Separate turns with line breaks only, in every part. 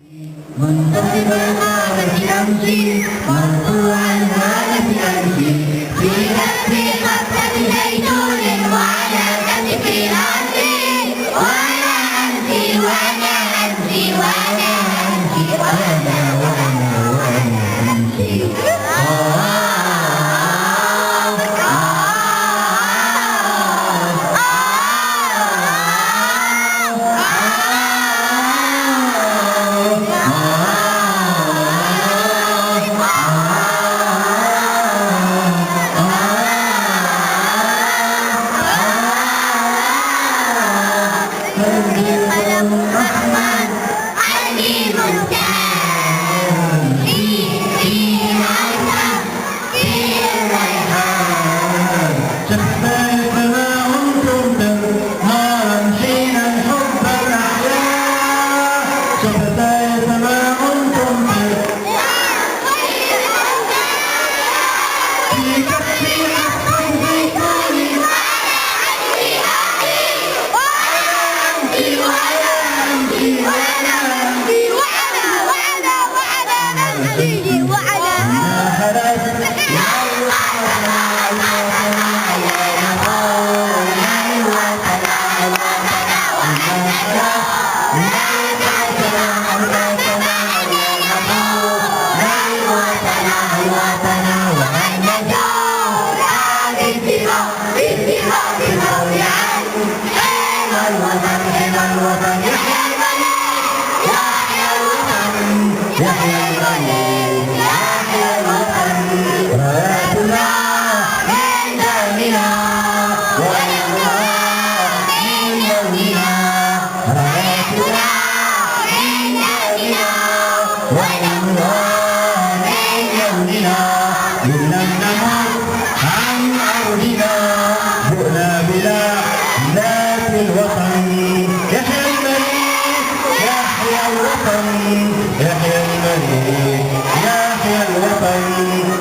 منتصب القامة أمشي مرفوع الهالة أمشي في نفسي قبة زيتون وعلى كتفي راسي وأنا أمشي وأنا أمشي وأنا أمشي وأنا أمشي قلم الرحمن عليم كان في عسى في الريحان
شفيت ما أنتم نارا حين الحب الأحياء شفيت ما أنتم في كفي حق زيتون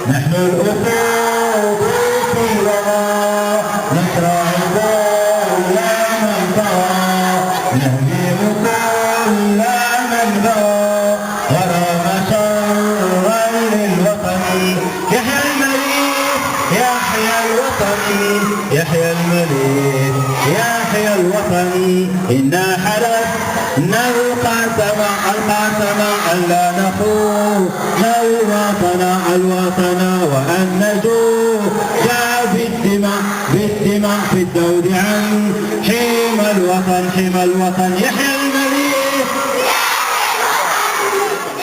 نحن الأخوة كلها نكره كل من طغى نهدم كل من غوى غرام شرا للوطن يحيى المليك يحيى الوطن يحيى المليك يحيى الوطن إنا حلفنا القسم ألا نخون الوطن وأن نجوع بالدماء في الدود عن حمى الوطن يحيى المليك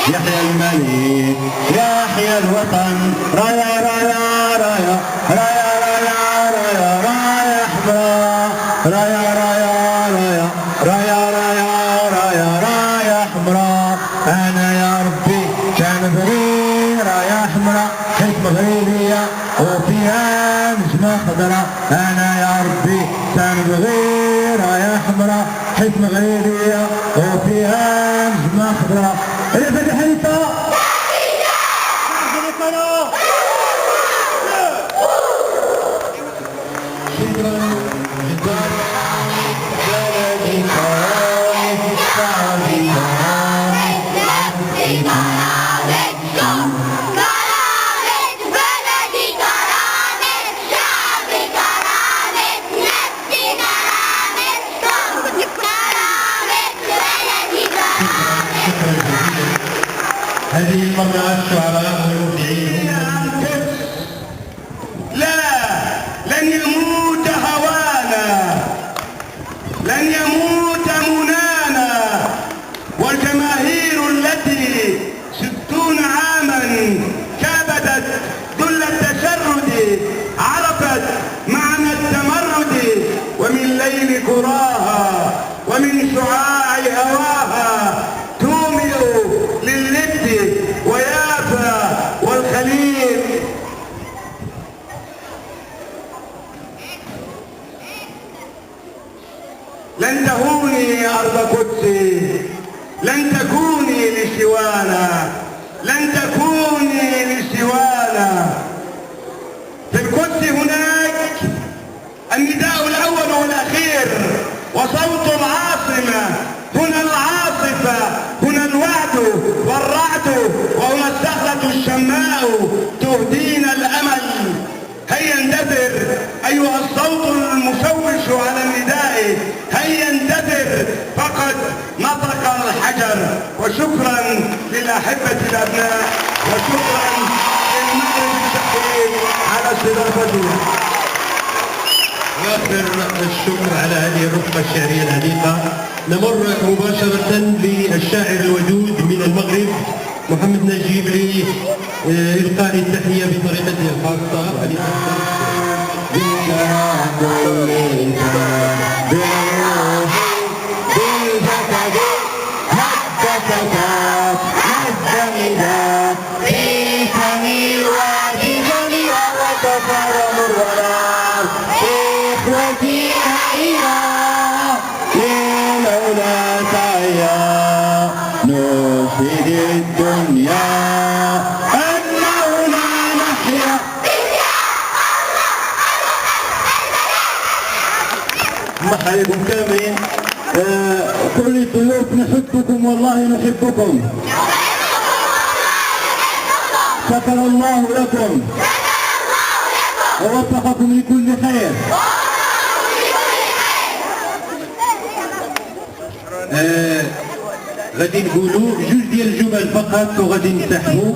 يحيى المليك يحيى الوطن رايا رايا رايا رايا رايا رايا رايا حمراء رايا رايا رايا رايا رايا رايا رايا حمراء أنا يا ربي كان بغير رايا حمراء حكمة غريبية وفيها نجمة خضراء أنا يا ربي كان بغير رايا حمراء حكمة غريبية وفيها نجمة خضراء اللي فتح انت هذه المرة الشعراء والمبدعين
لا، لن يموت هوانا، لن يموت منانا، والجماهير التي 60 عاما كابدت ذل التشرد عرفت معنى التمرد ومن ليل كراها ومن شعاع هواها تومئ للند ويافا والخليل. لن تهوني أرض قدسي، لن تكوني لسوانا، لن تكوني لسوانا. في القدس هناك النداء الأول والأخير وصوت العاصمة، هنا العاصفة، هنا الوعد تهدينا الأمل. هيا اندثر أيها الصوت المشوش على النداء، هيا اندثر فقد نطق الحجر. وشكرا للأحبة الأبناء، وشكرا للمغرب الشقيق على استضافتنا.
آخر الشكر على هذه الرفقة الشعرية العديقة. نمر مباشرة للشاعر الودود من المغرب محمد نجيب لإلقاء التحية بطريقته الخاصة.
نشهد الدنيا أننا نحيا.
محيكم كاملين. كل الضيوف نحبكم والله نحبكم. شكر الله لكم ووفقكم لكل خير. غادي نقولوا جوج ديال الجمل فقط وغادي ننتحبوا.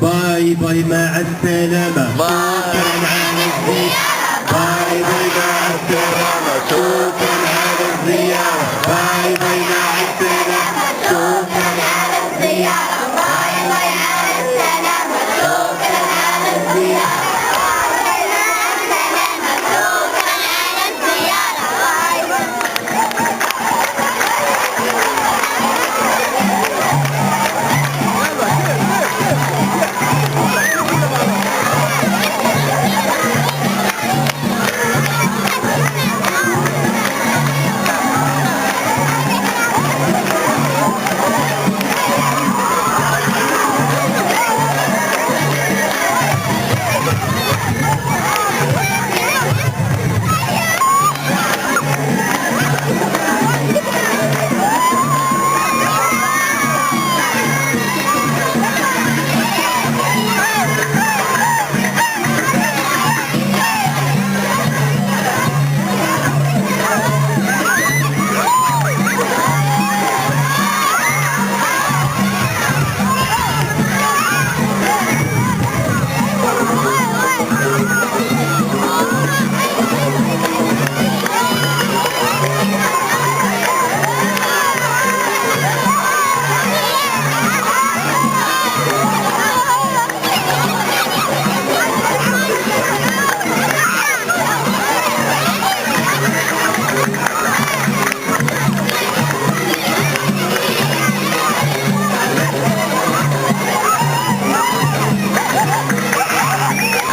باي باي مع السلامة. شكرا على الزيارة. باي باي مع السلامة. شكرا على الزيارة. باي باي مع السلامة.
شكرا على الزيارة. باي باي على السلامة. شكرا على الزيارة.